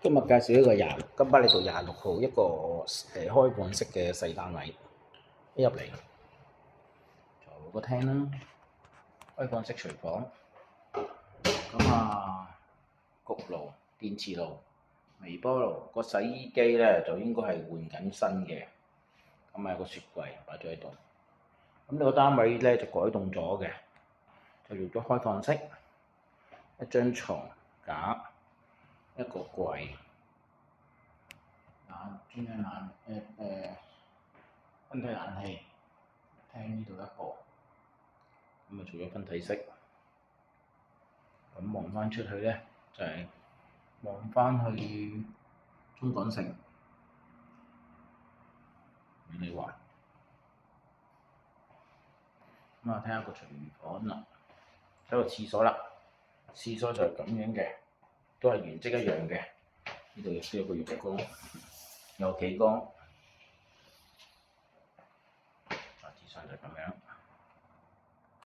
今日介紹一個金巴利道26號一個開放式嘅細單位，一入嚟就個廳啦，開放式廚房，焗爐、電磁爐、微波爐，個洗衣機咧就應該係換緊新嘅，有個雪櫃擺咗喺度。咁呢個單位咧就改動咗嘅，就用咗開放式，一張床架，一個櫃。中央分體冷氣，廳呢度一部，做咗分體式。咁望翻出去咧，就係望翻去中港城、美麗華。睇下個廚房啦，睇個廁所啦。廁所就係咁樣嘅，都係原則一樣嘅。呢度亦都有個浴缸，有企缸。大致上就係咁樣。